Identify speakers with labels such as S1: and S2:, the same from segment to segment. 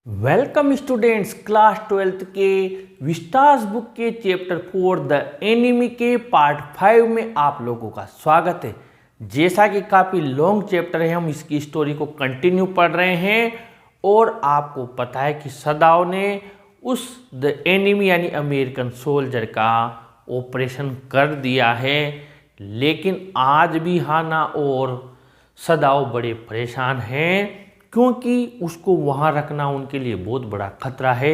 S1: Welcome students, class 12th के Vistas book के chapter 4 the enemy के पार्ट 5 में आप लोगों का स्वागत है। जैसा कि काफ़ी लॉन्ग चैप्टर है, हम इसकी स्टोरी को कंटिन्यू पढ़ रहे हैं और आपको पता है कि सदाव ने उस द एनिमी यानी अमेरिकन सोल्जर का ऑपरेशन कर दिया है, लेकिन आज भी हाना और सदाव बड़े परेशान हैं क्योंकि उसको वहाँ रखना उनके लिए बहुत बड़ा खतरा है।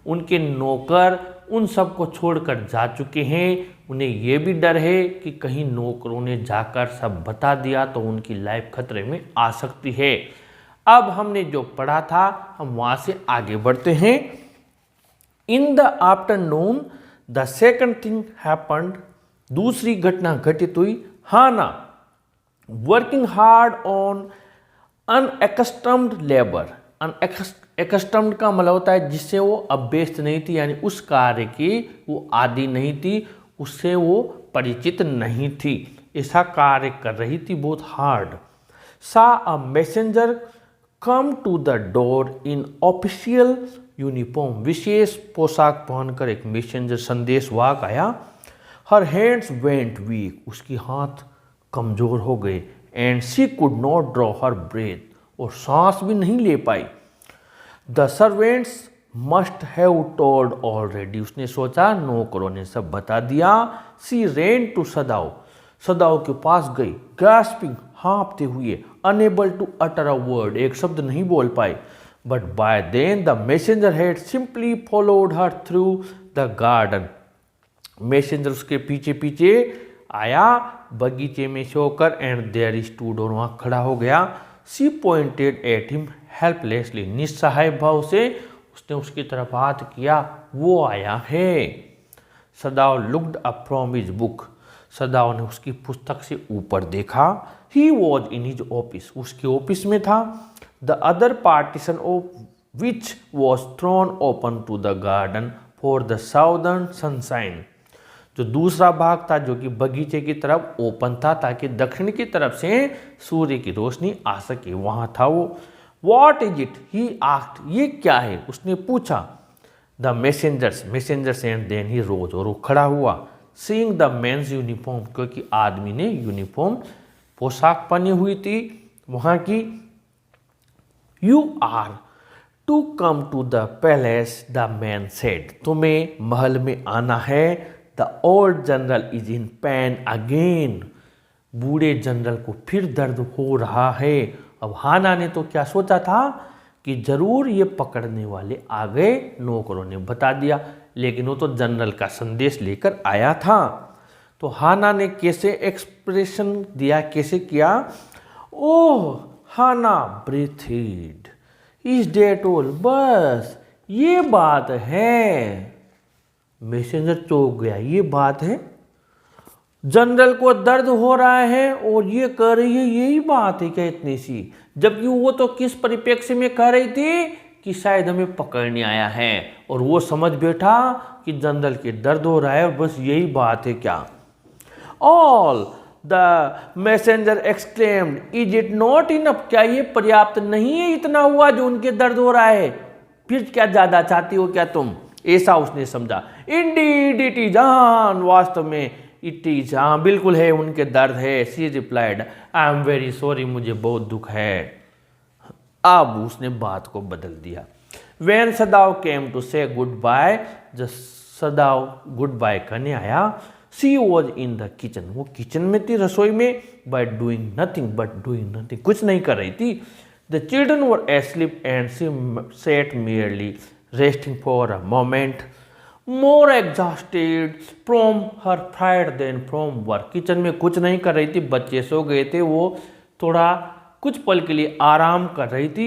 S1: उनके नौकर उन सबको छोड़कर जा चुके हैं। उन्हें ये भी डर है कि कहीं नौकरों ने जाकर सब बता दिया तो उनकी लाइफ खतरे में आ सकती है। अब हमने जो पढ़ा था हम वहाँ से आगे बढ़ते हैं। In the afternoon the second thing happened, दूसरी घटना घटित हुई। हाना वर्किंग हार्ड ऑन अनएकस्टम्ड लेबर। अनएकस्टम्ड का मतलब होता है जिससे वो अभ्यस्त नहीं थी, यानी उस कार्य की वो आदी नहीं थी, उससे वो परिचित नहीं थी, ऐसा कार्य कर रही थी बहुत hard. Saw a messenger come to the door in official uniform, विशेष पोशाक पहनकर एक मैसेंजर संदेशवाहक आया। हर हैंड्स वेंट वीक, उसकी हाथ कमजोर हो गए। And she could not draw her breath, और सांस भी नहीं ले पाई। The servants must have told already, उसने सोचा नौकरों ने सब बता दिया। सी रेन टू सदाव, सदाव के पास गई। गैस्पिंग, हाँफते हुए। Unable to utter a word, एक शब्द नहीं बोल पाई। But by then the messenger had simply followed her through the garden, messenger उसके पीछे पीछे आया बगीचे में से होकर। एंड देयर स्टूड, और वहाँ खड़ा हो गया। सी पॉइंटेड एट हिम हेल्पलेसली, निस्सहाय भाव से उसने उसकी तरफ हाथ किया। वो आया है। Sadao looked up from his book, Sadao ने उसकी पुस्तक से ऊपर देखा। He was in his office, उसके ऑफिस में था। The other partition of which was thrown open to the garden for the southern sunshine, जो दूसरा भाग था जो कि बगीचे की तरफ ओपन था ताकि दक्षिण की तरफ से सूर्य की रोशनी आ सके, वहां था वो। What is it, he asked, ये क्या है, उसने पूछा। The messengers and then he rose, और वो खड़ा हुआ। सीइंग द मेंस यूनिफॉर्म, क्योंकि आदमी ने यूनिफॉर्म पोशाक पहनी हुई थी वहां की। You are to come to the palace, the man said, तुम्हें महल में आना है। The old general is in pain again, बूढ़े जनरल को फिर दर्द हो रहा है। अब हाना ने तो क्या सोचा था कि जरूर ये पकड़ने वाले आ गए, नौकरों ने बता दिया, लेकिन वो तो जनरल का संदेश लेकर आया था। तो हाना ने कैसे एक्सप्रेशन दिया, कैसे किया। ओह हाना ब्रीथेड, इज डेट ऑल, बस ये बात है। मैसेंजर चौंक गया, ये बात है, जनरल को दर्द हो रहा है और ये कह रही है यही बात है क्या इतनी सी, जबकि वो तो किस परिप्रेक्ष्य में कह रही थी कि शायद हमें पकड़ने आया है, और वो समझ बैठा कि जनरल के दर्द हो रहा है और बस यही बात है क्या। All the messenger exclaimed, is it not enough, क्या ये पर्याप्त नहीं है, इतना हुआ जो उनके दर्द हो रहा है, फिर क्या ज्यादा चाहती हो क्या तुम, ऐसा उसने समझा। इंडीड इट इज, वास्तव में इट इज, बिल्कुल है, उनके दर्द है। She replied, I am very sorry, मुझे बहुत दुख है। अब उसने बात को बदल दिया। वेन सदाव केम टू से गुड बाय, जब सदाव गुड बाय करने आया। सी वॉज इन द किचन, वो किचन में थी, रसोई में। बट डूइंग नथिंग, कुछ नहीं कर रही थी। The children were asleep and she sat merely resting for a moment, more exhausted from her fright than from work. Kitchen में कुछ नहीं कर रही थी, बच्चे सो गए थे, वो थोड़ा कुछ पल के लिए आराम कर रही थी।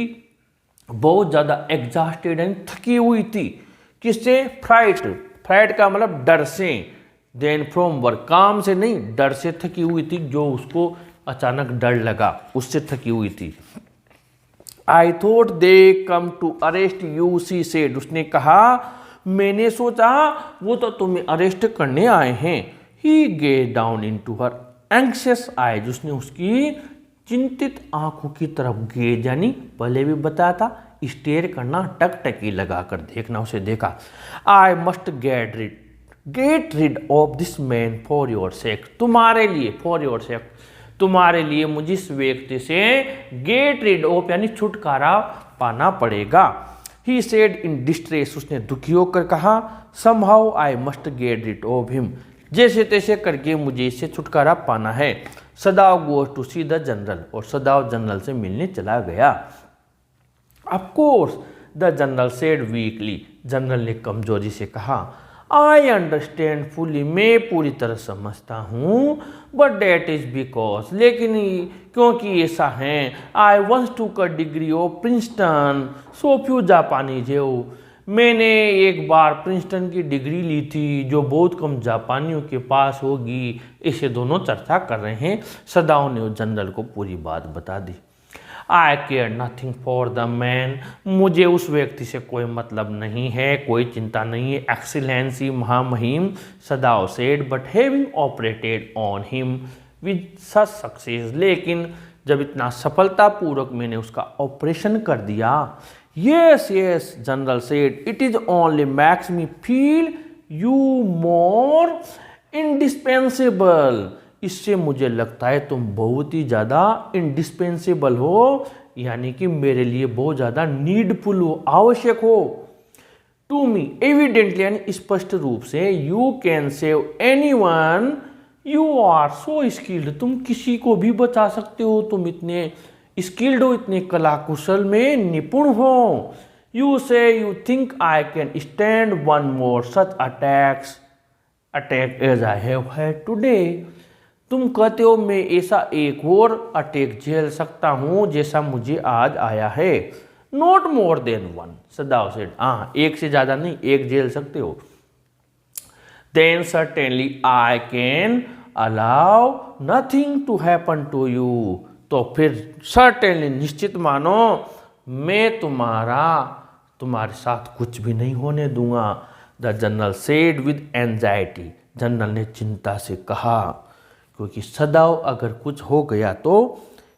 S1: बहुत ज़्यादा एग्जॉस्टेड एंड थकी हुई थी। किससे, फ्राइट का मतलब डर से। देन फ्रॉम वर्क, काम से नहीं, डर से थकी हुई थी, जो उसको अचानक डर लगा उससे थकी हुई थी। I thought they come to arrest you, she said, उसने कहा मैंने सोचा वो तो तुम्हें अरेस्ट करने आए हैं। He gazed down into her anxious eyes, उसने उसकी चिंतित आंखों की तरफ गेज, यानी पहले भी बताया था स्टेयर करना, टकटकी लगाकर देखना, उसे देखा। I must get rid of this man for your sake, तुम्हारे लिए, फॉर योर सेक, तुम्हारे लिए मुझे इस व्यक्ति से गेट रिड ऑफ यानी छुटकारा पाना पड़ेगा। ही सेड इन डिस्ट्रेस, उसने दुखी होकर कहा। Somehow I must get rid of him, जैसे तैसे करके मुझे इससे छुटकारा पाना है। Sadao goes to see the general, और सदाव जनरल से मिलने चला गया। Of course the general said weakly, general ने कमजोरी से कहा। आई अंडरस्टैंड फुली, मैं पूरी तरह समझता हूँ, बट डेट इज बिकॉज, लेकिन क्योंकि ऐसा है। आई वंस टूक a degree of Princeton, so few Japanese है, मैंने एक बार प्रिंसटन की डिग्री ली थी जो बहुत कम जापानियों के पास होगी। इसे दोनों चर्चा कर रहे हैं। सदाओं ने जनरल को पूरी बात बता दी। I care nothing for the man, मुझे उस व्यक्ति से कोई मतलब नहीं है, कोई चिंता नहीं है। एक्सीलेंसी महामहिम, Sadao said, but having operated on him with such success, लेकिन जब इतना सफलतापूर्वक मैंने उसका ऑपरेशन कर दिया। Yes yes, General said, it is only makes me feel you more indispensable, इससे मुझे लगता है तुम बहुत ही ज़्यादा इंडिस्पेंसेबल हो, यानी कि मेरे लिए बहुत ज़्यादा नीडफुल हो, आवश्यक हो। टू मी एविडेंटली, यानी स्पष्ट रूप से। You can save anyone, you are so skilled, तुम किसी को भी बचा सकते हो, तुम इतने स्किल्ड हो, इतने कला कुशल में निपुण हो। You say you think I can stand one more such attack as I have had today, तुम कहते हो मैं ऐसा एक और अटैक झेल सकता हूं जैसा मुझे आज आया है। Not more than one, Sadao said, हाँ एक से ज्यादा नहीं, एक झेल सकते हो। Then certainly I can allow nothing to happen to you, तो फिर सर्टेनली निश्चित मानो मैं तुम्हारे साथ कुछ भी नहीं होने दूंगा। The general said with anxiety, general ने चिंता से कहा, क्योंकि सदाओ अगर कुछ हो गया तो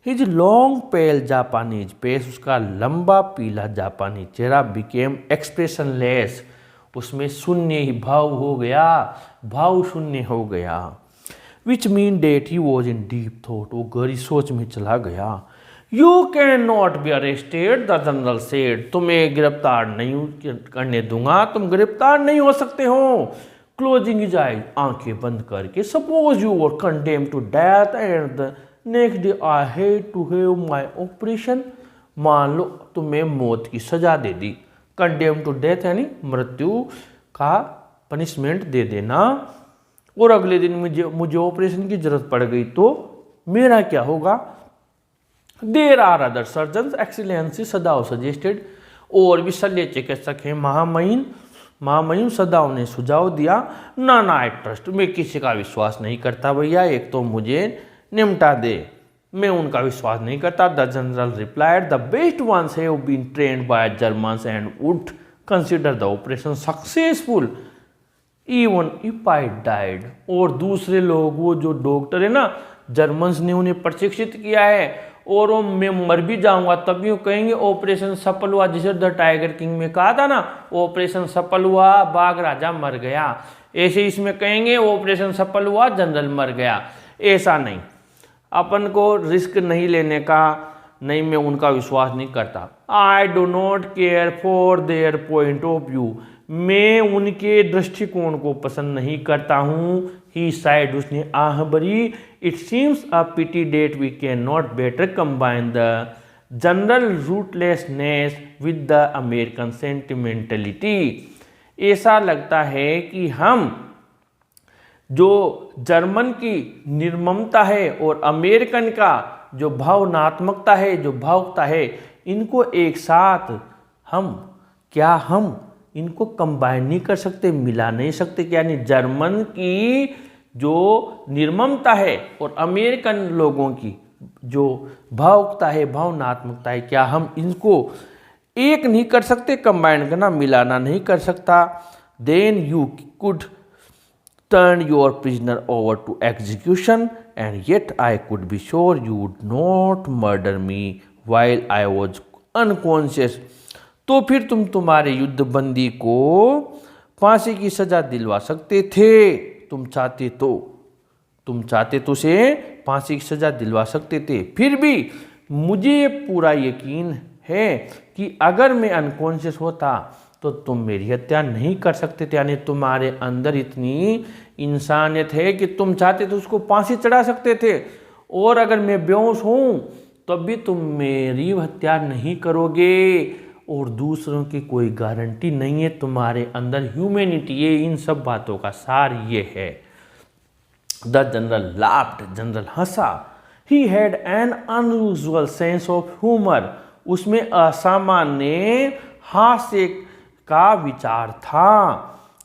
S1: हिज लॉन्ग पेल जापानीज फेस, उसका लंबा पीला जापानी चेहरा बिकेम एक्सप्रेशनलेस, उसमें शून्य ही भाव हो गया, भाव शून्य हो गया। Which mean that he was in deep thought, वो गहरी सोच में चला गया। You can not be arrested, the general said, तुम्हें गिरफ्तार नहीं करने दूंगा, तुम गिरफ्तार नहीं हो सकते हो। क्लोजिंग हिज आईज, आंखें बंद करके। Suppose you were condemn to death and the next day I had to have my operation, मान लो तुम्हें मौत की सजा दे दी। कंडेम टू डेथ यानी मृत्यु का पनिशमेंट दे देना, और अगले दिन मुझे ऑपरेशन की जरूरत पड़ गई तो मेरा क्या होगा। There are other surgeon excellency, Sadao suggested, और भी शल्य चिकित्सक हैं महामहिम, सदाओ ने सुझाव दिया। ना आई ट्रस्ट, मैं किसी का विश्वास नहीं करता भैया, एक तो मुझे निमटा दे, मैं उनका विश्वास नहीं करता। The general replied, the best ones have been trained by Germans and would consider the operation successful even if I died, और दूसरे लोग, वो जो डॉक्टर है ना, जर्मन्स ने उन्हें प्रशिक्षित किया है, और वो मैं मर भी जाऊंगा तब भी कहेंगे ऑपरेशन सफल हुआ। जैसे द टाइगर किंग में कहा था ना, ऑपरेशन सफल हुआ, बाघ राजा मर गया, ऐसे इसमें कहेंगे ऑपरेशन सफल हुआ, जनरल मर गया। ऐसा नहीं, अपन को रिस्क नहीं लेने का, नहीं मैं उनका विश्वास नहीं करता। I do not care for their point of view, मैं उनके दृष्टिकोण को पसंद नहीं करता हूँ। ही साइड, उसने आह भरी। It seems a pity that we can not better combine the general ruthlessness with the American sentimentality, ऐसा लगता है कि हम जो जर्मन की निर्ममता है और अमेरिकन का जो भावनात्मकता है, जो भावुकता है, इनको एक साथ हम इनको कंबाइन नहीं कर सकते, मिला नहीं सकते। यानी जर्मन की जो निर्ममता है और अमेरिकन लोगों की जो भावुकता है, भावनात्मकता है, क्या हम इनको एक नहीं कर सकते, कंबाइन करना, मिलाना नहीं कर सकता। Then you could turn your prisoner over to execution and yet I could be sure you would not murder me while I was unconscious, तो फिर तुम तुम्हारे युद्धबंदी को फांसी की सजा दिलवा सकते थे। तुम चाहते तो उसे फांसी की सजा दिलवा सकते थे। फिर भी मुझे पूरा यकीन है कि अगर मैं अनकॉन्शियस होता तो तुम मेरी हत्या नहीं कर सकते थे। यानी तुम्हारे अंदर इतनी इंसानियत है कि तुम चाहते तो उसको फांसी चढ़ा सकते थे, और अगर मैं बेहोश हूं तब भी तुम मेरी हत्या नहीं करोगे। और दूसरों की कोई गारंटी नहीं है, तुम्हारे अंदर ह्यूमैनिटी, ये इन सब बातों का सार ये है। द जनरल लाफ्ड, जनरल हंसा। He had an unusual sense of humour, उसमें असामान्य हास्य का विचार था।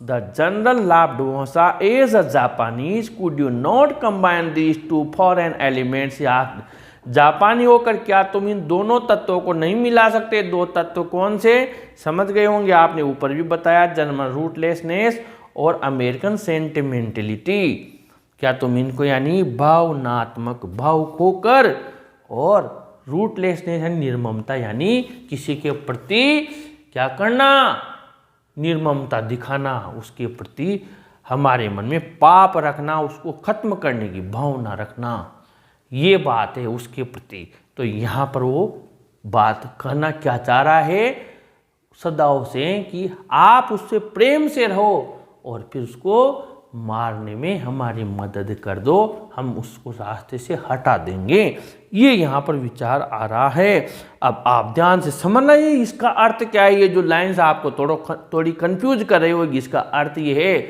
S1: द जनरल लाफ्ड हंसा। As a Japanese could you not combine these two foreign elements, या जापानी होकर क्या तुम इन दोनों तत्वों को नहीं मिला सकते? दो तत्व कौन से? समझ गए होंगे, आपने ऊपर भी बताया, जर्मन रूटलेसनेस और अमेरिकन सेंटिमेंटलिटी। क्या तुम इनको यानी भावनात्मक, भावुक होकर, और रूटलेसनेस यानी निर्ममता, यानी किसी के प्रति क्या करना, निर्ममता दिखाना, उसके प्रति हमारे मन में पाप रखना, उसको खत्म करने की भावना रखना, ये बात है उसके प्रति। तो यहाँ पर वो बात कहना क्या चाह रहा है सदाओं से कि आप उससे प्रेम से रहो और फिर उसको मारने में हमारी मदद कर दो, हम उसको रास्ते से हटा देंगे। ये यहाँ पर विचार आ रहा है। अब आप ध्यान से समझना, ये इसका अर्थ क्या है। ये जो लाइन्स आपको थोड़ी कंफ्यूज कर रही होगी, इसका अर्थ ये है,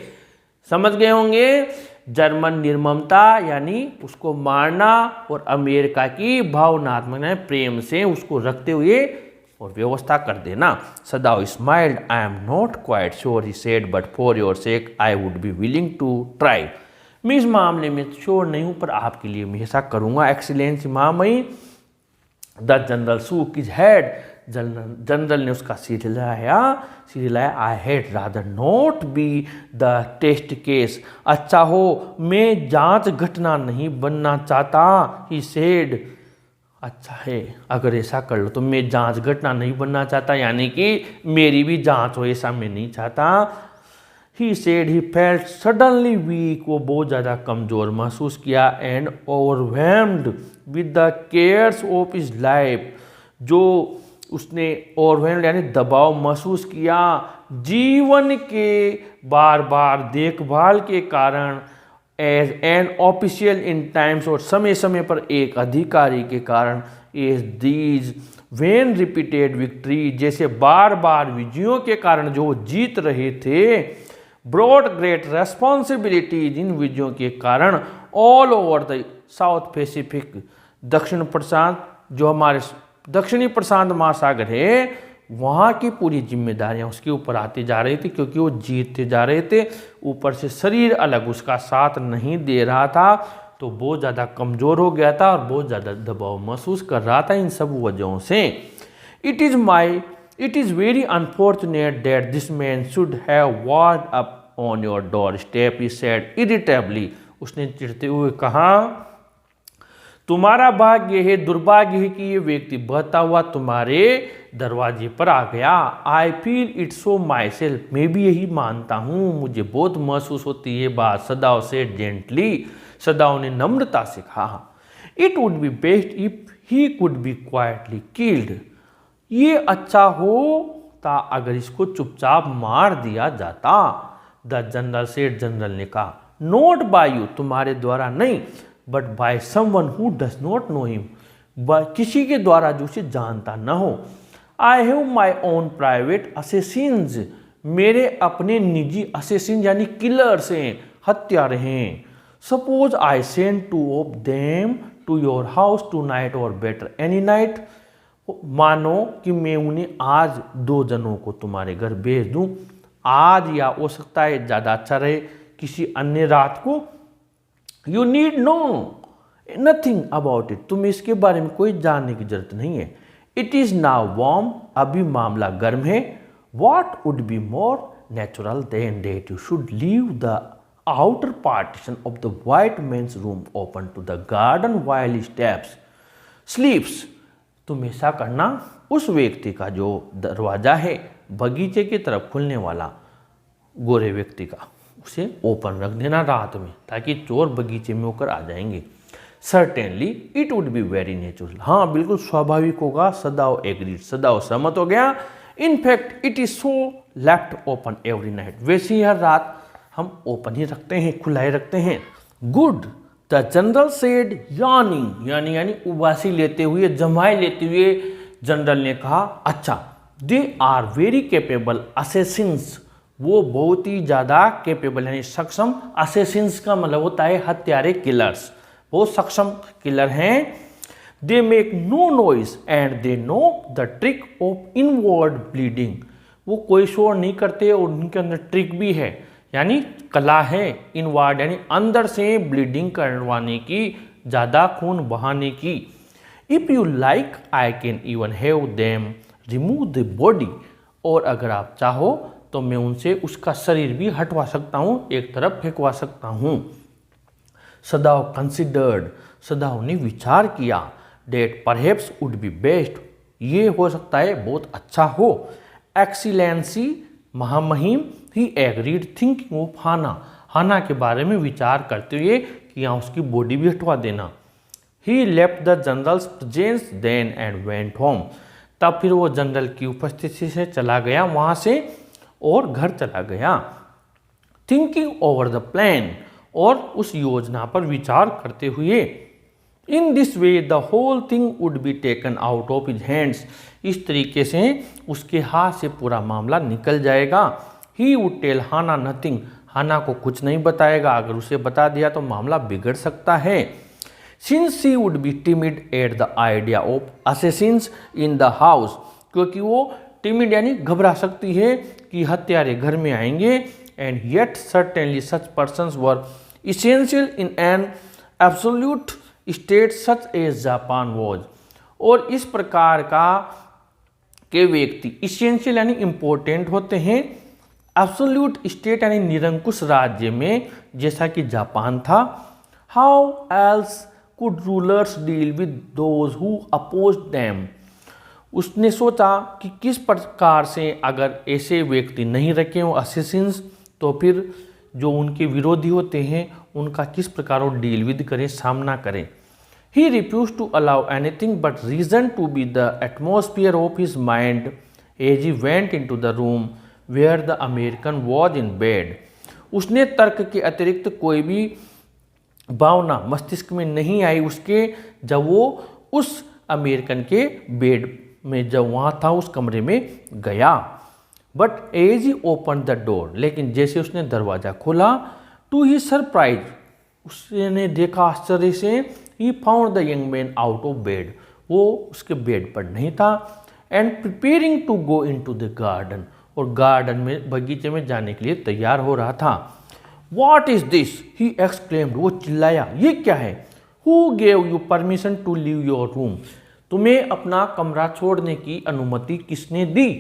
S1: समझ गए होंगे, जर्मन निर्ममता यानी उसको मारना, और अमेरिका की भावनात्मक प्रेम से उसको रखते हुए और व्यवस्था कर देना। Sadao smiled. I am not quite sure he said, but for your sake I would be willing to try. मैं इस मामले में श्योर नहीं हूं, पर आपके लिए मैं ऐसा करूंगा। एक्सीलेंसी महामयी। The General shook his head. General ने उसका सिर हिलाया। I had rather not be the test case. अच्छा हो मैं जांच घटना नहीं बनना चाहता। He said. अच्छा है अगर ऐसा कर लो तो मैं जांच घटना नहीं बनना चाहता, यानी कि मेरी भी जांच हो, ऐसा मैं नहीं चाहता। He said he felt suddenly weak. वो बहुत ज़्यादा कमज़ोर महसूस किया। And overwhelmed with the cares of his life. जो उसने ओवरवेल्म्ड यानी दबाव महसूस किया जीवन के बार बार देखभाल के कारण। As an official in times, और समय समय पर एक अधिकारी के कारण। As these when repeated victory, जैसे बार बार विजयों के कारण जो जीत रहे थे। ब्रॉड ग्रेट रेस्पॉन्सिबिलिटीज, इन विजयों के कारण। All over the south Pacific, दक्षिण प्रशांत, जो हमारे दक्षिणी प्रशांत महासागर है, वहाँ की पूरी जिम्मेदारियां उसके ऊपर आती जा रही थी, क्योंकि वो जीतते जा रहे थे। ऊपर से शरीर अलग उसका साथ नहीं दे रहा था, तो बहुत ज़्यादा कमज़ोर हो गया था और बहुत ज़्यादा दबाव महसूस कर रहा था इन सब वजहों से। It is very unfortunate that this man should have walked up on your doorstep, he said irritably. उसने चिढ़ते हुए कहा, तुम्हारा भाग्य है, दुर्भाग्य है कि ये व्यक्ति बहता हुआ तुम्हारे दरवाजे पर आ गया। I feel it so my self, मैं भी यही मानता हूँ, मुझे बहुत महसूस होती है बात। सदाओ से जेंटली, सदाओ ने नम्रता से कहा। It would be best if he could be quietly killed. ये अच्छा होता अगर इसको चुपचाप मार दिया जाता। द जनरल सेठ, जनरल ने कहा। नोट बाय यू, तुम्हारे द्वारा नहीं, but by someone who does not know him, किसी के द्वारा जो उसे जानता न हो। I have my own private assassins, मेरे अपने निजी असेसिन यानी किलर्स हैं, हत्यारे हैं। Suppose I send two of them to your house tonight, और बेटर एनी नाइट। मानो कि मैं उन्हें आज 2 जनों को तुम्हारे घर भेज दूं, आज, या हो सकता है ज़्यादा अच्छा रहे किसी अन्य रात को। You need know nothing about it, तुम्हें इसके बारे में कोई जानने की जरूरत नहीं है। इट इज़ नाउ वार्म, अभी मामला गर्म है। What would be more natural than that you should leave the outer partition of the white man's room open to the garden while steps sleeps. तुम ऐसा करना, उस व्यक्ति का जो दरवाज़ा है बगीचे की तरफ खुलने वाला, गोरे व्यक्ति का, उसे ओपन रख देना रात में, ताकि चोर बगीचे में होकर आ जाएंगे। Certainly it would be very natural, हाँ बिल्कुल स्वाभाविक होगा। सदाओ एग्रीड, सदाओ सहमत हो गया। In fact it is so left open every night, वैसे ही हर रात हम ओपन ही रखते हैं, खुला ही रखते हैं। गुड, द जनरल सेड यार्निंग, यानी उबासी लेते हुए, जमाए लेते हुए जनरल ने कहा, अच्छा, they are very capable assassins, वो बहुत ही ज़्यादा कैपेबल यानी सक्षम, असेसिन्स का मतलब होता है हत्यारे, किलर्स, बहुत सक्षम किलर हैं। They make no noise and they know the trick of inward bleeding, वो कोई शोर नहीं करते और उनके अंदर ट्रिक भी है, यानी कला है, इनवर्ड यानी अंदर से ब्लीडिंग करवाने की, ज़्यादा खून बहाने की। If you like I can even have them remove the body, और अगर आप चाहो तो मैं उनसे उसका शरीर भी हटवा सकता हूँ, एक तरफ फेंकवा सकता हूँ। सदाओ कंसिडर्ड, सदाओ ने विचार किया, that perhaps would be best, ये हो सकता है बहुत अच्छा हो। एक्सीलेंसी, महामहिम, he agreed thinking of Hana, Hana के बारे में विचार करते हुए कि यहाँ उसकी बॉडी भी हटवा देना। He left the General's presence then and went home, तब फिर वो जनरल की उपस्थिति से चला गया वहाँ से और घर चला गया। थिंकिंग ओवर द प्लान, और उस योजना पर विचार करते हुए। In this way the whole thing would be taken out of his hands, इस तरीके से उसके हाथ से पूरा मामला निकल जाएगा। He would tell Hana nothing, Hana को कुछ नहीं बताएगा, अगर उसे बता दिया तो मामला बिगड़ सकता है। Since she would be timid at the idea of Assassin's in the house, क्योंकि वो टिमिड यानी घबरा सकती है कि हत्यारे घर में आएंगे। And yet certainly such persons were essential in an absolute state such as Japan was, और इस प्रकार का के व्यक्ति essential यानी important होते हैं, absolute state यानी निरंकुश राज्य में, जैसा कि जापान था। How else could rulers deal with those who opposed them, उसने सोचा कि किस प्रकार से अगर ऐसे व्यक्ति नहीं रखे हो assassins, तो फिर जो उनके विरोधी होते हैं उनका किस प्रकार वो डील विद करें, सामना करें। He refused to allow anything but reason to be the atmosphere of his mind as he went into the room where the American was in bed, उसने तर्क के अतिरिक्त कोई भी भावना मस्तिष्क में नहीं आई उसके, जब वो उस अमेरिकन के बेड में जब वहाँ था उस कमरे में गया। But as he open the door, लेकिन जैसे उसने दरवाज़ा खोला, टू ही सरप्राइज, उसने देखा आश्चर्य से, he found the young man out of bed, वो उसके बेड पर नहीं था। And preparing to go into the garden, और गार्डन में, बगीचे में जाने के लिए तैयार हो रहा था। What is this, he exclaimed, वो चिल्लाया, ये क्या है। Who gave you permission to leave your room, तुम्हें अपना कमरा छोड़ने की अनुमति किसने दी।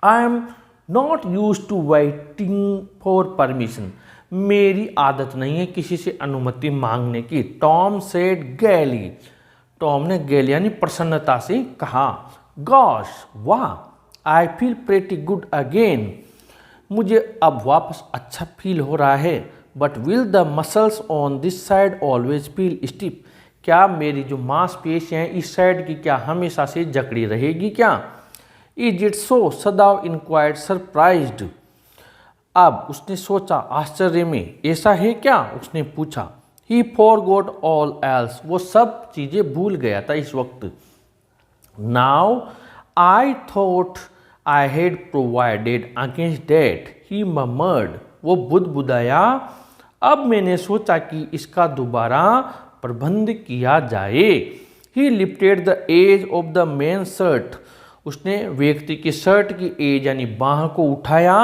S1: I am not use to waiting for permission, मेरी आदत नहीं है किसी से अनुमति मांगने की। टॉम सेड गैली, टॉम ने गैली यानी प्रसन्नता से कहा। गॉश, वाह, I feel pretty good again, मुझे अब वापस अच्छा फील हो रहा है। But will the muscles on this side always feel stiff, क्या मेरी जो मांसपेशियां हैं इस साइड की क्या हमेशा से जकड़ी रहेगी क्या। Is it so, सदाव inquired surprised, अब उसने सोचा आश्चर्य में, ऐसा है क्या, उसने पूछा। ही फॉरगॉट ऑल एल्स, वो सब चीजें भूल गया था इस वक्त। Now I thought I had provided against that, he murmured, वो बुदबुदाया, अब मैंने सोचा कि इसका दोबारा प्रबंध किया जाए। He lifted the edge of the man's shirt, उसने व्यक्ति की शर्ट की एज यानी बाह को उठाया।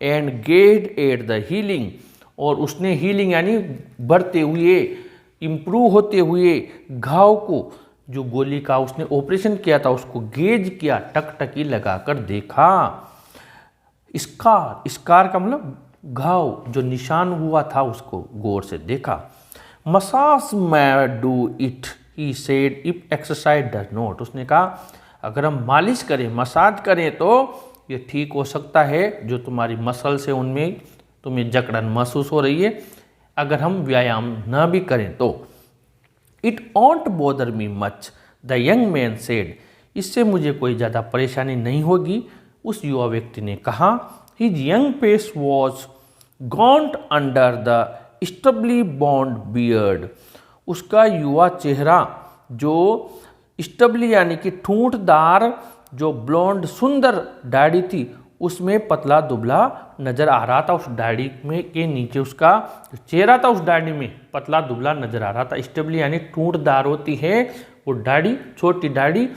S1: And gazed at the healing, और उसने हीलिंग यानी बढ़ते हुए, इम्प्रूव होते हुए घाव को, जो गोली का उसने ऑपरेशन किया था उसको गेज किया, टकटकी लगाकर देखा। स्कार, स्कार का मतलब घाव, जो निशान हुआ था उसको गौर से देखा। Massage may do it he said if exercise does not, उसने कहा अगर हम मालिश करें, मसाज करें तो ये ठीक हो सकता है, जो तुम्हारी मसल्स है उनमें तुम्हें जकड़न महसूस हो रही है, अगर हम व्यायाम न भी करें तो। It ऑन्ट bother me much, the young man said, इससे मुझे कोई ज़्यादा परेशानी नहीं होगी, उस युवा व्यक्ति ने कहा। His young face was gaunt under the stubbly blond beard, उसका युवा चेहरा जो स्टबली यानी कि ठूंठदार जो ब्लॉन्ड सुंदर दाढ़ी थी उसमें पतला दुबला नजर आ रहा था। उस दाढ़ी में के नीचे उसका चेहरा था, उस दाढ़ी में पतला दुबला नजर आ रहा था। स्टेबली यानी ठूंठदार होती है वो दाढ़ी, छोटी दाढ़ी,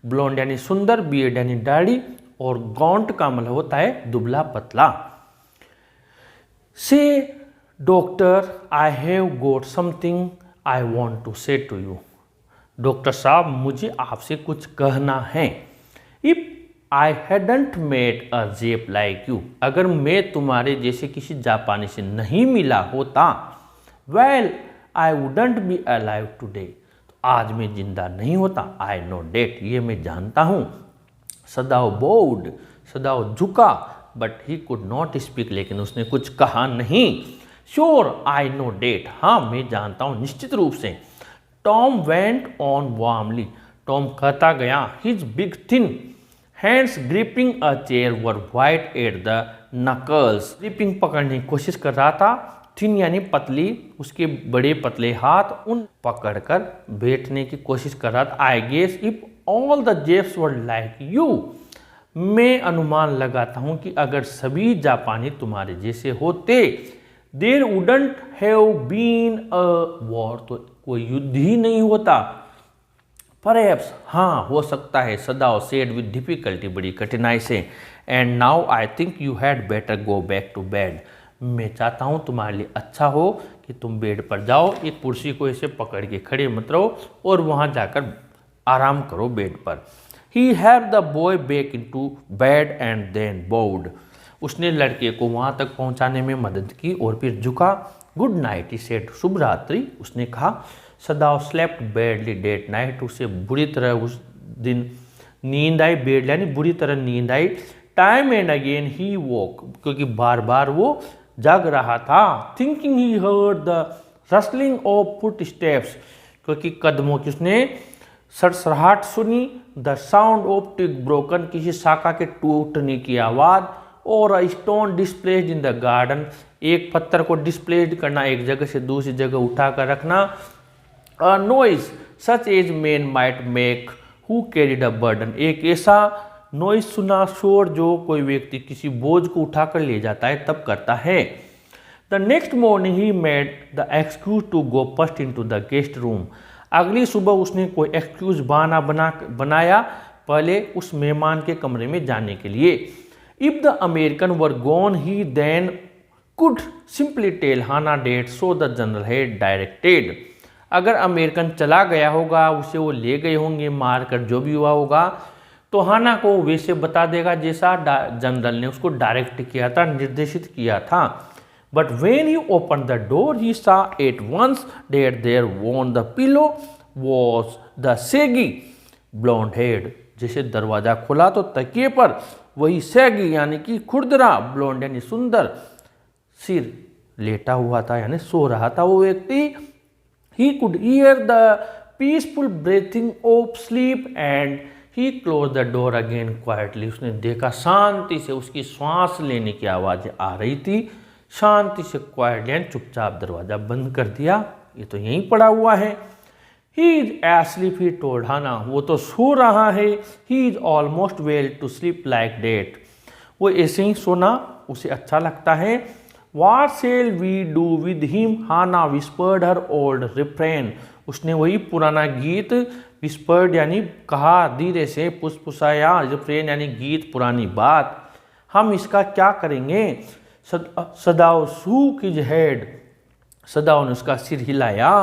S1: ब्लॉन्ड यानी सुंदर, बियर्ड यानी दाढ़ी, और गॉन्ट का मतलब होता है दुबला पतला। Say doctor I have got something I want to say to you, doctor साहब मुझे आपसे कुछ कहना है। If I hadn't met a Jap like you, अगर मैं तुम्हारे जैसे किसी जापानी से नहीं मिला होता, well I wouldn't be alive today, तो आज मैं जिंदा नहीं होता। आई नो डेट, ये मैं जानता हूँ। सदाओ बोर्ड, सदाओ झुका, but he could not speak, लेकिन उसने कुछ कहा नहीं। श्योर आई नो डेट, हाँ मैं जानता हूँ निश्चित रूप से। Tom went on warmly, Tom कहता गया। His big thin hands gripping a chair were white at the knuckles, gripping पकड़ने की कोशिश कर रहा था। थिन यानी पतली, उसके बड़े पतले हाथ उन पकड़कर बैठने की कोशिश कर रहा था। I guess if all the Japs were like you, मैं अनुमान लगाता हूं कि अगर सभी जापानी तुम्हारे जैसे होते, there wouldn't have been a war, तो कोई युद्ध ही नहीं होता। परहैप्स, हाँ हो सकता है। सदाओ सेड विद डिफिकल्टी, बड़ी कठिनाई से। And now I think you had better go back to bed, मैं चाहता हूँ तुम्हारे लिए अच्छा हो कि तुम बेड पर जाओ, एक कुर्सी को ऐसे पकड़ के खड़े मत रहो और वहाँ जाकर आराम करो बेड पर। He have the boy back into bed and then board, उसने लड़के को वहाँ तक पहुँचाने में मदद की और फिर झुका। गुड नाइट ही सेड, शुभ रात्रि, उसने कहा। सदाओ स्लेप्ट बैडली डेट नाइट, उसे बुरी तरह उस दिन नींद आई। बेड यानी बुरी तरह नींद आई। Time and again he woke, क्योंकि बार बार वो जग रहा था। Thinking he heard the rustling of footsteps, क्योंकि कदमों की उसने सड़सड़ाहट सुनी। The sound of twig broken, किसी शाखा के टूटने की आवाज़। और a stone displaced in the garden, एक पत्थर को डिस्प्लेस्ड करना, एक जगह से दूसरी जगह उठा कर रखना। A noise such as man might make who carried a burden, एक ऐसा नॉइज सुना, शोर जो कोई व्यक्ति किसी बोझ को उठाकर ले जाता है तब करता है। The next morning he made the excuse to go first into the guest room, अगली सुबह उसने कोई एक्सक्यूज बनाया पहले उस मेहमान के कमरे में जाने के लिए। If the American were gone he then could simply tell Hana that, so the general had directed, अगर अमेरिकन चला गया होगा, उसे वो ले गए होंगे मारकर, जो भी हुआ होगा, तो हाना को वैसे बता देगा जैसा जनरल ने उसको डायरेक्ट किया था, निर्देशित किया था। But when he open the door he saw at once that there on the pillow was the shaggy blond head, जैसे दरवाजा खोला तो तकिए पर वही सेगी यानी कि खुरदरा, ब्लॉन्ड यानी सुंदर सिर लेटा हुआ था, यानी सो रहा था वो व्यक्ति। He could hear the peaceful breathing of sleep and he close the door again quietly, उसने देखा शांति से उसकी श्वास लेने की आवाज़ें आ रही थी। शांति से क्वाइटली यानी चुपचाप दरवाज़ा बंद कर दिया, ये तो यहीं पड़ा हुआ है। He is asleep he told Hana, वो तो सो रहा है। He is almost well to sleep like that, वो ऐसे ही सोना उसे अच्छा लगता है। What shall we do with him? Hana whispered her old refrain, उसने वही पुराना गीत whispered यानी कहा, धीरे से फुसफुसाया, refrain यानी गीत, पुरानी बात। हम इसका क्या करेंगे? सदाओ shook his head, सदाओ ने उसका सिर हिलाया।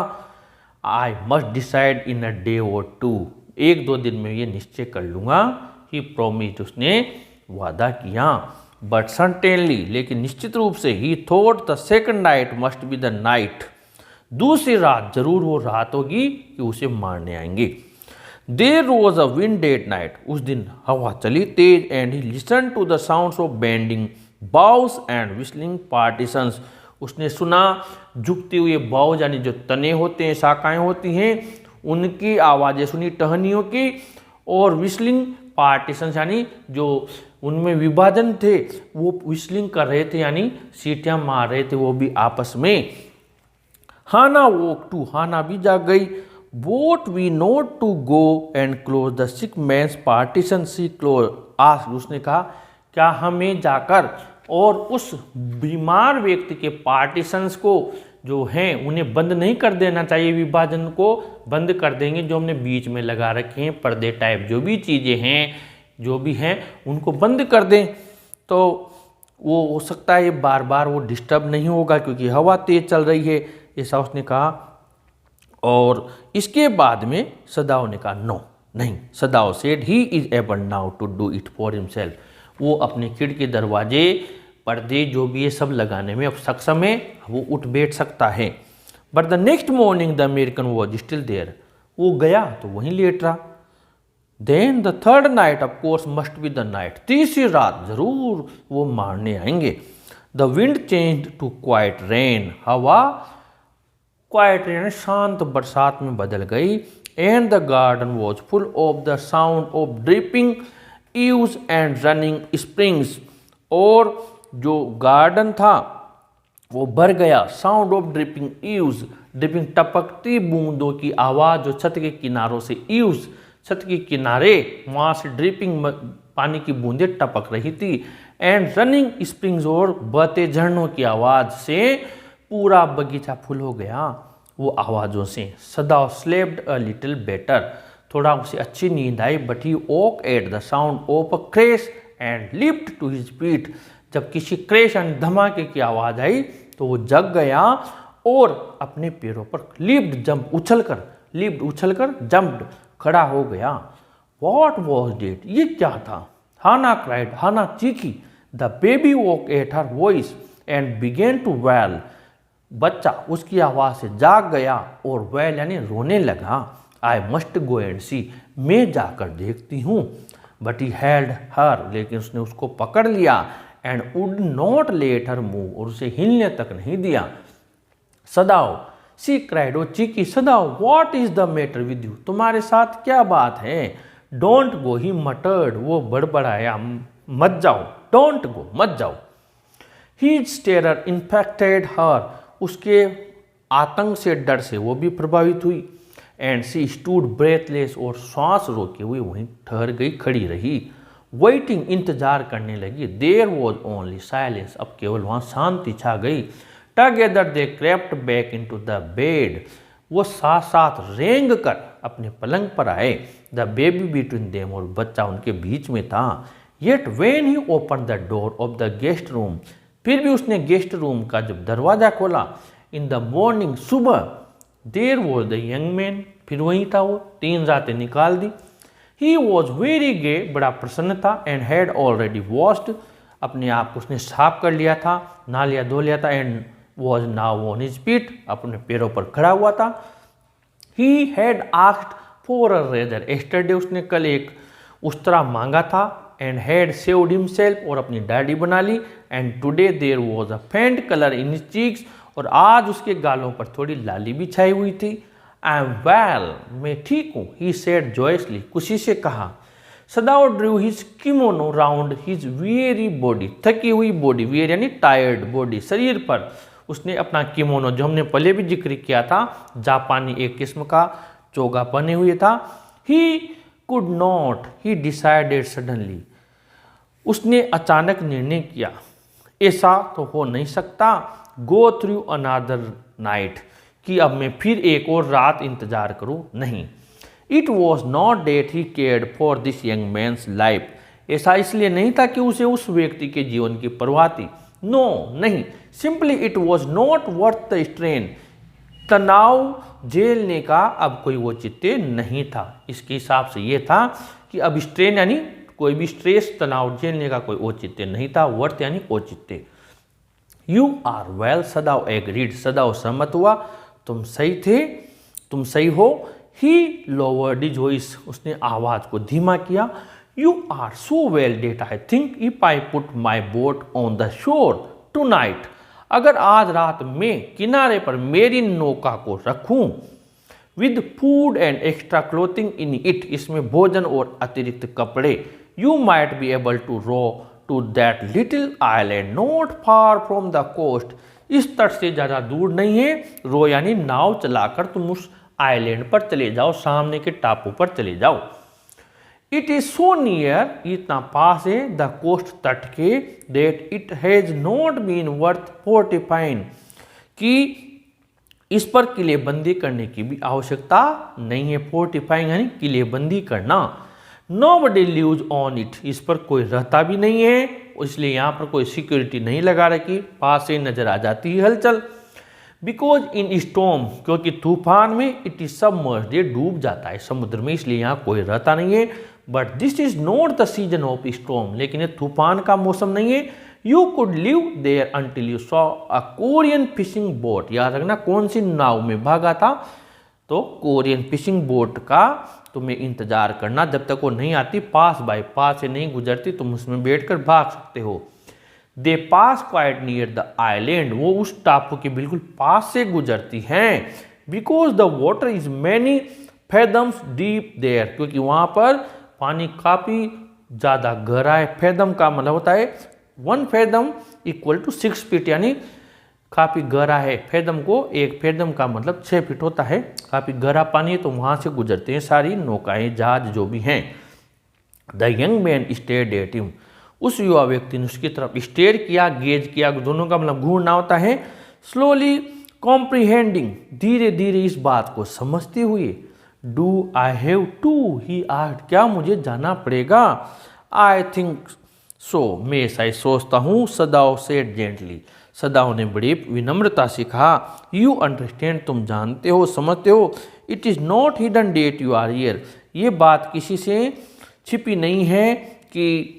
S1: I must decide in a day or two, एक दो दिन में ये निश्चय कर लूँगा। He promised, उसने वादा किया। बट सर्टेनली, लेकिन निश्चित रूप से, ही thought the second night must be the night दूसरी रात जरूर वो रात होगी कि उसे मारने आएंगे। There was a wind at night, उस दिन हवा चली तेज, and he listen to the sounds of bending boughs and whistling partitions, उसने सुना झुकते हुए बाउज यानी जो तने होते हैं, शाखाएं होती हैं, उनकी आवाज़ें सुनी टहनियों की, और विस्लिंग पार्टीशंस यानी जो उनमें विभाजन थे वो विस्लिंग कर रहे थे यानी सीटियां मार रहे थे वो भी आपस में। हाना वोक टू, हाना भी जाग गई। What we not to go and close the sick man's partition, she close ask, उसने कहा क्या हमें जाकर और उस बीमार व्यक्ति के पार्टीशंस को जो हैं उन्हें बंद नहीं कर देना चाहिए, विभाजन को बंद कर देंगे, जो हमने बीच में लगा रखे हैं पर्दे टाइप जो भी चीज़ें हैं जो भी हैं उनको बंद कर दें, तो वो हो सकता है बार बार वो डिस्टर्ब नहीं होगा क्योंकि हवा तेज चल रही है, ऐसा उसने कहा। और इसके बाद में सदाओ ने कहा नो, नहीं, Sadao said he is able now to do it for himself, वो अपने खिड़की दरवाजे पर्दे जो भी ये सब लगाने में अब सक्षम है, वो उठ बैठ सकता है। But the next morning the American was still there, वो गया तो वहीं लेट रहा। Then the third night of course must be the night, तीसरी रात जरूर वो मारने आएंगे। The wind change to quiet rain, हवा क्वाइट रेन शांत बरसात में बदल गई। And the garden was full of the sound of dripping eaves and running springs, और जो गार्डन था वो भर गया sound of dripping eaves, dripping टपकती बूंदों की आवाज़, जो छत के किनारों से ईव्स, छत के किनारे वहाँ से ड्रिपिंग पानी की बूंदें टपक रही थी। एंड रनिंग स्प्रिंग्स, और बहते झरनों की आवाज़ से पूरा बगीचा फुल हो गया वो आवाज़ों से। Sadao slept a little better, थोड़ा उसे अच्छी नींद आई। But he woke at the sound of a crash and leapt to his feet, जब किसी क्रैश एंड धमाके की आवाज़ आई तो वो जग गया और अपने पैरों पर लिफ्ट उछलकर जंप्ड, खड़ा हो गया। वॉट वॉज डेट, ये क्या था? हाना क्राइड, हाना चीखी। The baby woke at her voice and began to wail, बच्चा उसकी आवाज़ से जाग गया और वैल यानी रोने लगा। आई मस्ट गो एंड सी, मैं जाकर देखती हूँ। बट ही हेल्ड हर, लेकिन उसने उसको पकड़ लिया। And would not let her move, और उसे हिलने तक नहीं दिया। सदाओ, सी क्राइड, वो चीखी, Sadao what is the matter with you, तुम्हारे साथ क्या बात है? डोंट गो, ही मटर्ड, वो बड़बड़ाया, मत जाओ, डोंट गो, मत जाओ। हीज टेरर इन्फेक्टेड हर, उसके आतंक से, डर से वो भी प्रभावित हुई। एंड सी स्टूड ब्रेथलेस, और श्वास रोके हुए वहीं ठहर गई, खड़ी रही। वेटिंग, इंतजार करने लगी। देयर वॉज ओनली साइलेंस, अब केवल वहाँ शांति छा गई। Together they crept back into the bed, वो साथ साथ रेंग कर अपने पलंग पर आए। द बेबी बिटवीन देम, और बच्चा उनके बीच में था। Yet when he open the door of the guest room, फिर भी उसने गेस्ट रूम का जब दरवाजा खोला, इन द मॉर्निंग, सुबह, there was the young man, फिर वहीं था वो, 3 रातें निकाल दी। ही वॉज वेरी गे, बड़ा प्रसन्न था। एंड हैड ऑलरेडी वॉश्ड, अपने आप को उसने साफ कर लिया था, नहा लिया, धो लिया था। And was now on his feet, अपने पैरों पर खड़ा हुआ था। He had asked for a rather, yesterday, उसने कल एक उस्तरा मांगा था। एंड हैड सेव्ड हिमसेल्फ, और अपनी दाढ़ी बना ली। And today there was a faint colour in his cheeks, और आज उसके गालों पर थोड़ी लाली भी छाई हुई थी। आई एम वेल, मैं ठीक हूँ, ही सेड जॉयसली, खुशी से कहा। Sadao drew his kimono round his weary body, थकी हुई बॉडी, वियर यानी टायर्ड बॉडी, शरीर पर उसने अपना किमोनो, जो हमने पहले भी जिक्र किया था, जापानी एक किस्म का चोगा पहने हुए था। He could not, he decided suddenly, उसने अचानक निर्णय किया, ऐसा तो हो नहीं सकता। गो थ्रू अनादर नाइट, कि अब मैं फिर एक और रात इंतजार करूं, नहीं। It was not that he cared for this young man's life, ऐसा इसलिए नहीं था कि उसे उस व्यक्ति के जीवन की परवाह थी। नो, नहीं, simply it was not worth the strain, तनाव झेलने का अब कोई वो चित्ते नहीं था। इसके हिसाब से ये था कि अब स्ट्रेन यानी कोई भी स्ट्रेस, तनाव झेलने का कोई औचित्य नहीं था। वर्थ यानी औचित्य। You are well, Sadao agreed, Sadao सहमत हुआ। तुम सही थे, तुम सही हो। ही लोवर्ड हिज वॉइस, उसने आवाज को धीमा किया। You are so well that I think if I put my boat on the shore tonight, अगर आज रात में किनारे पर मेरी नौका को रखूं with food and extra clothing in it, इसमें भोजन और अतिरिक्त कपड़े, you might be able to row to that little island not far from the coast, इस तट से ज़्यादा दूर नहीं है। रो यानी नाव चलाकर तुम उस आइलैंड पर चले जाओ, सामने के टापू पर चले जाओ। इट इज सो नियर, इतना पास है, द कोस्ट तट के, that it has not been worth fortifying, कि इस पर किलेबंदी करने की भी आवश्यकता नहीं है। फोर्टिफाइंग यानी किलेबंदी करना। नोबडी लिव्स ऑन इट, इस पर कोई रहता भी नहीं है, इसलिए यहाँ पर कोई सिक्योरिटी नहीं लगा रखी। पास से नजर आ जाती है हलचल। बिकॉज इन स्टॉर्म, क्योंकि तूफान में, इट इज सबमर्ज्ड, ये डूब जाता है समुद्र में, इसलिए यहाँ कोई रहता नहीं है। But this is not the season of storm, लेकिन ये तूफान का मौसम नहीं है। You could live there until you saw a Korean fishing boat, याद रखना कौन सी नाव में भागा था, तो कोरियन फिशिंग बोट का तुम्हें इंतजार करना जब तक वो नहीं आती। पास बाय पास से नहीं गुजरती, तुम उसमें बैठकर भाग सकते हो। They pass quite near the island, वो उस टापू के बिल्कुल पास से गुजरती हैं। Because the water is many fathoms deep there, क्योंकि वहाँ पर पानी काफ़ी ज़्यादा गहरा है। फैदम का मतलब होता है 1 फैदम इक्वल टू 6 फीट, यानी काफ़ी गहरा है। फैदम को, एक फैदम का मतलब 6 फीट होता है। काफ़ी गहरा पानी है, तो वहाँ से गुजरते हैं सारी नौकाएं, जहाज जो भी हैं। The young man stared at him, उस युवा व्यक्ति ने उसकी तरफ स्टेयर किया, गेज किया, दोनों का मतलब घूरना होता है। स्लोली कॉम्प्रीहेंडिंग, धीरे धीरे इस बात को समझते हुए। Do I have to, he asked, क्या मुझे जाना पड़ेगा। आई थिंक सो, मैं ऐसा ही सोचता हूँ। सदाओ सेड जेंटली, सदाओ ने बड़ी विनम्रता से कहा। यू अंडरस्टैंड, तुम जानते हो, समझते हो। It is not hidden that you are here, ये बात किसी से छिपी नहीं है कि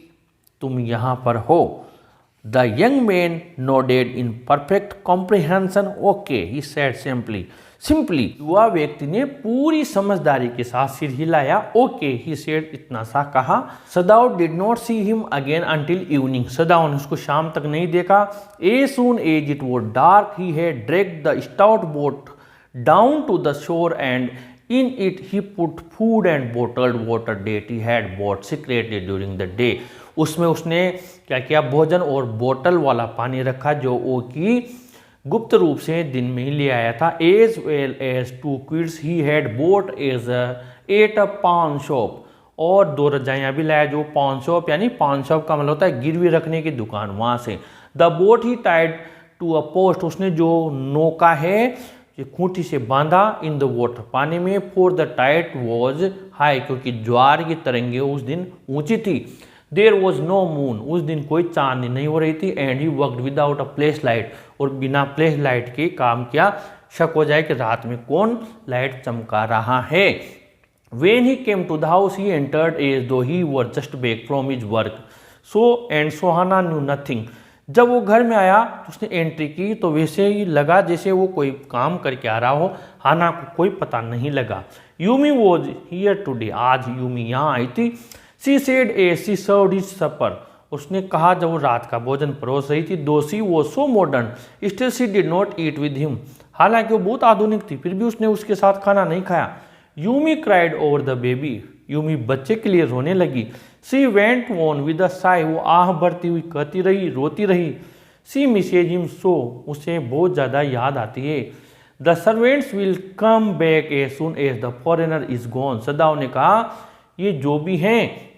S1: तुम यहाँ पर हो। The young man nodded in perfect comprehension. Okay, he said simply, युवा व्यक्ति ने पूरी समझदारी के साथ सिर हिलाया। ओके, ही सेड, इतना सा कहा। Sadao did not see him again until evening, Sadao ने उसको शाम तक नहीं देखा। As soon as it was dark he had dragged the stout boat down to the shore and in it he put food and bottled water that he had bought secretly during the day, उसमें उसने क्या किया, भोजन और बोतल वाला पानी रखा जो वो की गुप्त रूप से दिन में ही ले आया था। As well as 2 quids he had bought as at a paan shop, और 2 रजाइयाँ भी लाया जो पान शॉप, यानी पान शॉप का मतलब होता है गिरवी रखने की दुकान, वहाँ से। The boat he tied to a post, उसने जो नौका है ये खूंटी से बांधा। इन द वाटर, पानी में। For the tide was high, क्योंकि ज्वार की तरंगे उस दिन ऊंची थी। देयर वॉज नो मून, उस दिन कोई चांदनी नहीं हो रही थी। And he worked without a flash light, और बिना फ्लैश लाइट के काम किया, शक हो जाए कि रात में कौन लाइट चमका रहा है। When he came to the house he entered as though he were just back from his work, so and Sohana knew nothing, जब वो घर में आया तो उसने एंट्री की तो वैसे ही लगा जैसे वो कोई काम करके आ रहा हो। हाना को कोई पता नहीं लगा। यूमी वॉज हियर टुडे, आज यूमी यहाँ आई थी। She said as she served his supper, उसने कहा जब वो रात का भोजन परोस रही थी। Though she was so modern still she did not eat with him, हालांकि वो बहुत आधुनिक थी फिर भी उसने उसके साथ खाना नहीं खाया। Yumi cried over the baby, Yumi बच्चे के लिए रोने लगी। She went on with a sigh, वो आह भरती हुई कहती रही, रोती रही। सी मिसेज हिम सो, उसे बहुत ज़्यादा याद आती है। The servants will come back as soon as the foreigner is gone, सदाओं ने कहा ये जो भी हैं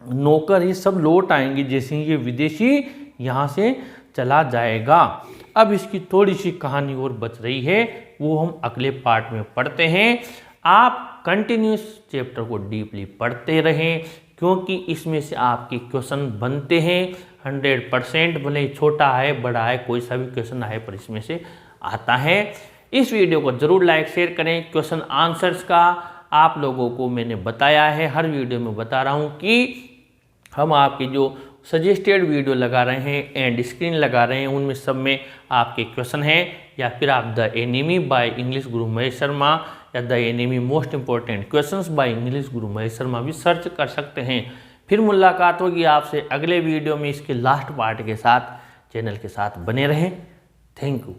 S1: नौकर ये सब लौट आएंगे जैसे ही ये विदेशी यहाँ से चला जाएगा। अब इसकी थोड़ी सी कहानी और बच रही है, वो हम अगले पार्ट में पढ़ते हैं। आप कंटिन्यूस चैप्टर को डीपली पढ़ते रहें क्योंकि इसमें से आपके क्वेश्चन बनते हैं 100%, भले ही छोटा है बड़ा है कोई सा भी क्वेश्चन आए पर इसमें से आता है। इस वीडियो को जरूर लाइक शेयर करें। क्वेश्चन आंसर्स का आप लोगों को मैंने बताया है, हर वीडियो में बता रहा हूँ कि हम आपके जो सजेस्टेड वीडियो लगा रहे हैं एंड स्क्रीन लगा रहे हैं, उनमें सब में आपके क्वेश्चन हैं, या फिर आप द एनिमी बाय इंग्लिश गुरु महेश शर्मा या the enemy most important questions by English गुरु महेश शर्मा भी सर्च कर सकते हैं। फिर मुलाकात होगी आपसे अगले वीडियो में इसके लास्ट पार्ट के साथ। चैनल के साथ बने रहें। Thank you.